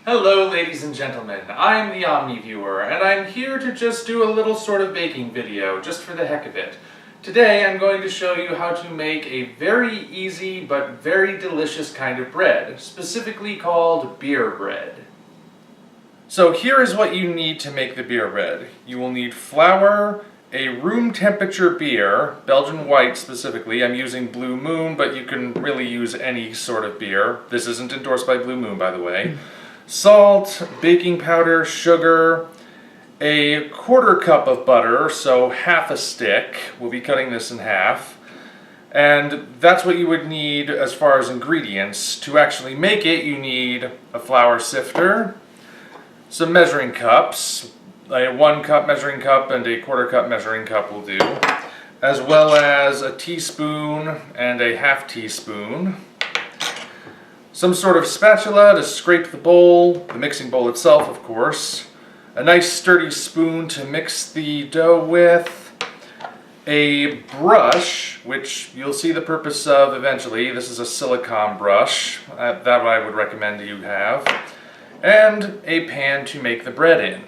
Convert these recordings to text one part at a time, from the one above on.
Hello ladies and gentlemen, I'm the OmniViewer, and I'm here to just do a little sort of baking video, just for the heck of it. Today I'm going to show you how to make a very easy but very delicious kind of bread, specifically called beer bread. So here is what you need to make the beer bread. You will need flour, a room temperature beer, Belgian white specifically. I'm using Blue Moon, but you can really use any sort of beer. This isn't endorsed by Blue Moon, by the way. Salt, baking powder, sugar, a quarter cup of butter, so half a stick. We'll be cutting this in half. And that's what you would need as far as ingredients. To actually make it, you need a flour sifter, some measuring cups, a 1 cup measuring cup and a quarter cup measuring cup will do, as well as a teaspoon and a half teaspoon. Some sort of spatula to scrape the bowl, the mixing bowl itself of course, a nice sturdy spoon to mix the dough with, a brush, which you'll see the purpose of eventually. This is a silicone brush, that I would recommend you have, and a pan to make the bread in.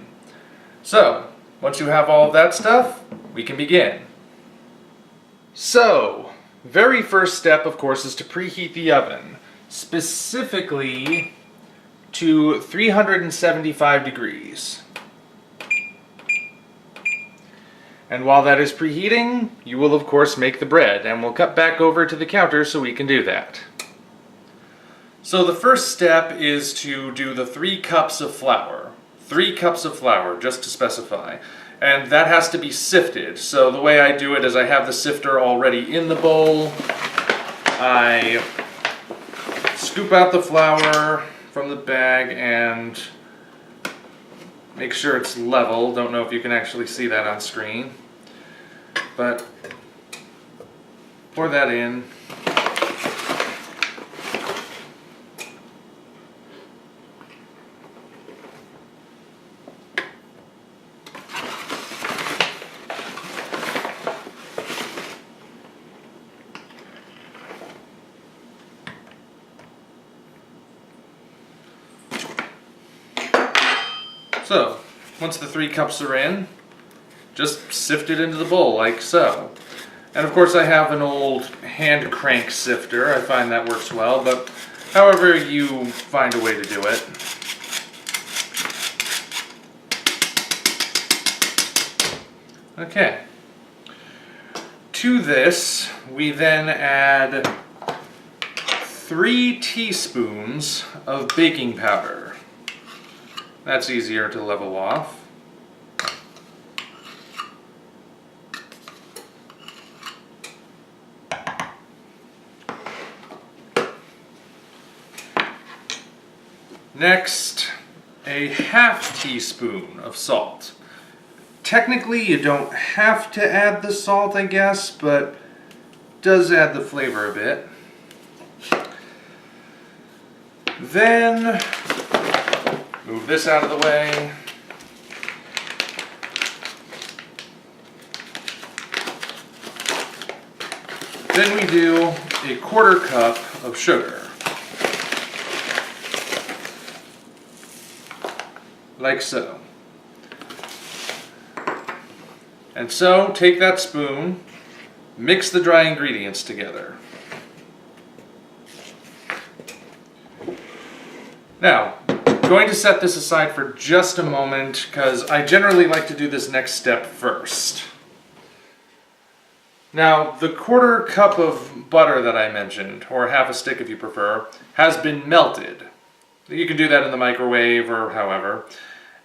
So, once you have all of that stuff, we can begin. So, very first step of course is to preheat the oven. Specifically to 375 degrees. And while that is preheating, you will of course make the bread, and we'll cut back over to the counter so we can do that. So the first step is to do the 3 cups of flour. 3 cups of flour, just to specify. And that has to be sifted. So the way I do it is I have the sifter already in the bowl. I scoop out the flour from the bag and make sure it's level. Don't know if you can actually see that on screen, but pour that in. So, once the 3 cups are in, just sift it into the bowl like so. And of course I have an old hand crank sifter. I find that works well, but however you find a way to do it. Okay. To this, we then add 3 teaspoons of baking powder. That's easier to level off. Next, a half teaspoon of salt. Technically, you don't have to add the salt, I guess, but does add the flavor a bit. Then move this out of the way. Then we do a quarter cup of sugar. Like so. And so, take that spoon, mix the dry ingredients together. Now, I'm going to set this aside for just a moment because I generally like to do this next step first. Now, the quarter cup of butter that I mentioned, or half a stick if you prefer, has been melted. You can do that in the microwave or however.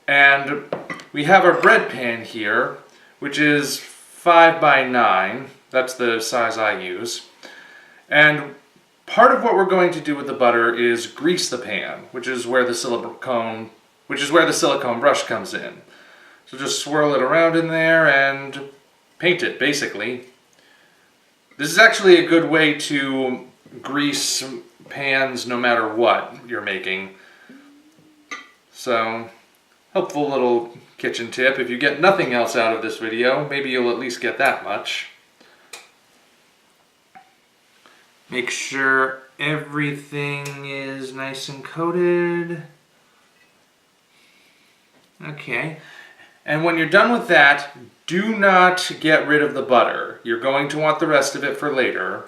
And we have our bread pan here, which is 5 by 9. That's the size I use. And part of what we're going to do with the butter is grease the pan, which is where the silicone brush comes in. So just swirl it around in there and paint it, basically. This is actually a good way to grease pans no matter what you're making. So, helpful little kitchen tip. If you get nothing else out of this video, maybe you'll at least get that much. Make sure everything is nice and coated. Okay. And when you're done with that, do not get rid of the butter. You're going to want the rest of it for later.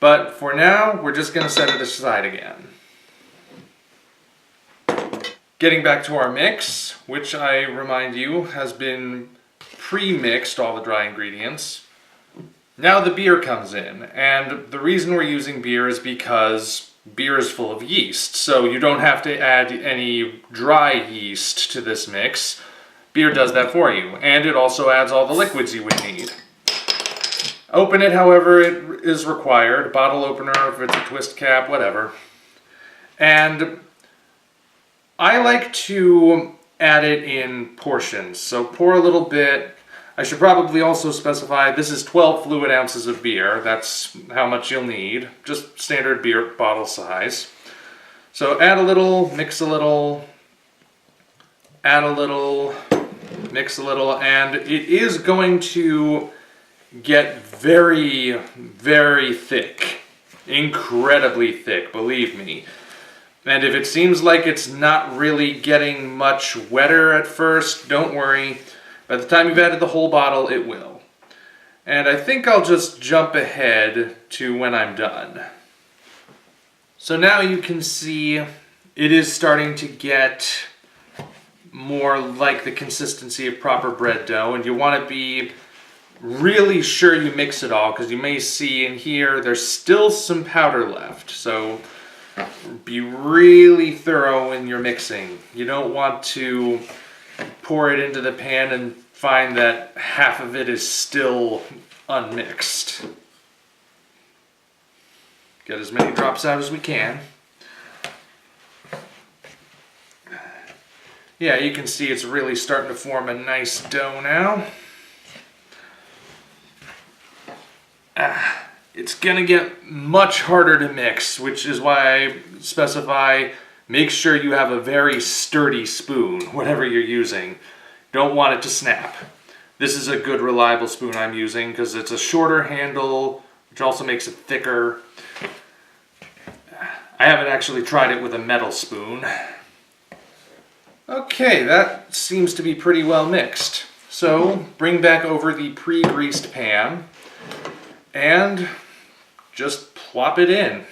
But for now, we're just going to set it aside again. Getting back to our mix, which I remind you has been pre-mixed, all the dry ingredients. Now the beer comes in, and the reason we're using beer is because beer is full of yeast, so you don't have to add any dry yeast to this mix. Beer does that for you, and it also adds all the liquids you would need. Open it however it is required, bottle opener, if it's a twist cap, whatever. And I like to add it in portions, so pour a little bit. I should probably also specify this is 12 fluid ounces of beer. That's how much you'll need, just standard beer bottle size. So add a little, mix a little, add a little, mix a little, and it is going to get very, very thick. Incredibly thick, believe me. And if it seems like it's not really getting much wetter at first, don't worry. By the time you've added the whole bottle, it will. And I think I'll just jump ahead to when I'm done. So now you can see it is starting to get more like the consistency of proper bread dough, and you want to be really sure you mix it all, because you may see in here there's still some powder left. So be really thorough in your mixing. You don't want to pour it into the pan and find that half of it is still unmixed. Get as many drops out as we can. Yeah, you can see it's really starting to form a nice dough now. It's gonna get much harder to mix, which is why I specify make sure you have a very sturdy spoon, whatever you're using. Don't want it to snap. This is a good reliable spoon I'm using because it's a shorter handle, which also makes it thicker. I haven't actually tried it with a metal spoon. Okay, that seems to be pretty well mixed. So bring back over the pre-greased pan and just plop it in.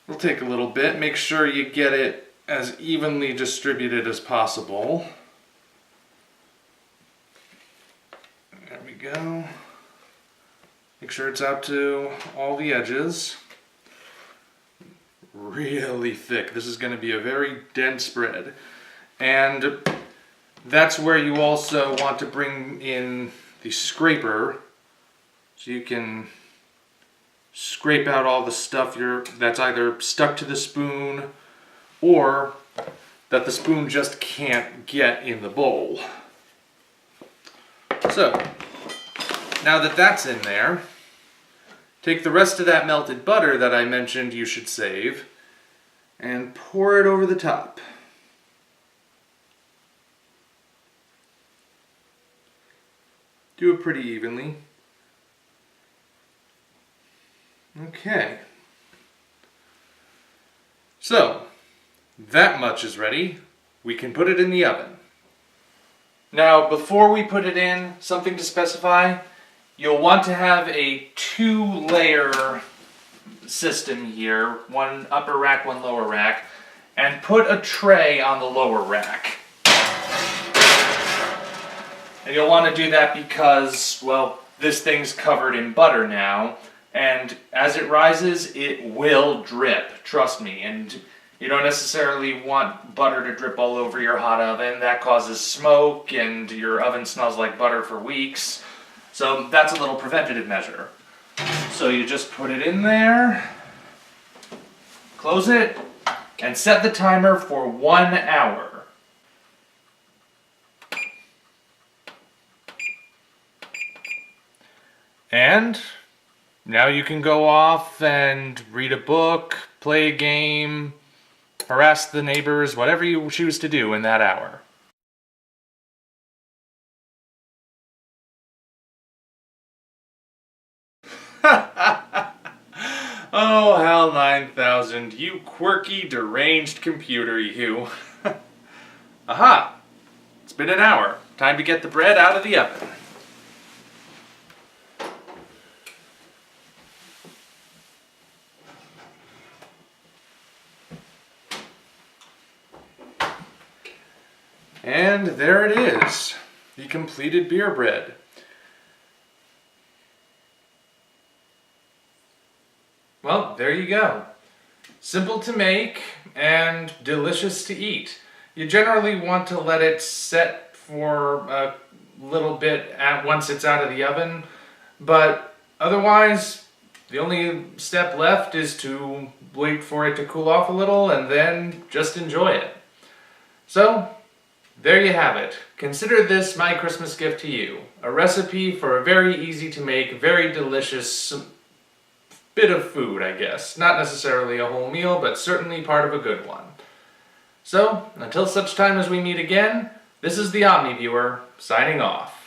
It'll take a little bit. Make sure you get it as evenly distributed as possible. There we go. Make sure it's out to all the edges. Really thick. This is going to be a very dense bread. And that's where you also want to bring in the scraper, so you can scrape out all the stuff that's either stuck to the spoon or that the spoon just can't get in the bowl. So, now that that's in there, take the rest of that melted butter that I mentioned you should save and pour it over the top. Do it pretty evenly. Okay. So, that much is ready. We can put it in the oven. Now, before we put it in, something to specify, you'll want to have a 2-layer system here, one upper rack, one lower rack, and put a tray on the lower rack. And you'll want to do that because, well, this thing's covered in butter now, and as it rises, it will drip, trust me. And you don't necessarily want butter to drip all over your hot oven. That causes smoke, and your oven smells like butter for weeks. So that's a little preventative measure. So you just put it in there, close it, and set the timer for 1 hour. And now you can go off and read a book, play a game, harass the neighbors, whatever you choose to do in that hour. Oh, HAL 9000, you quirky, deranged computer, you. Aha! It's been an hour. Time to get the bread out of the oven. And there it is, the completed beer bread. Well, there you go. Simple to make and delicious to eat. You generally want to let it set for a little bit once it's out of the oven, but otherwise the only step left is to wait for it to cool off a little and then just enjoy it. So, there you have it. Consider this my Christmas gift to you. A recipe for a very easy to make, very delicious bit of food, I guess. Not necessarily a whole meal, but certainly part of a good one. So, until such time as we meet again, this is the OmniViewer, signing off.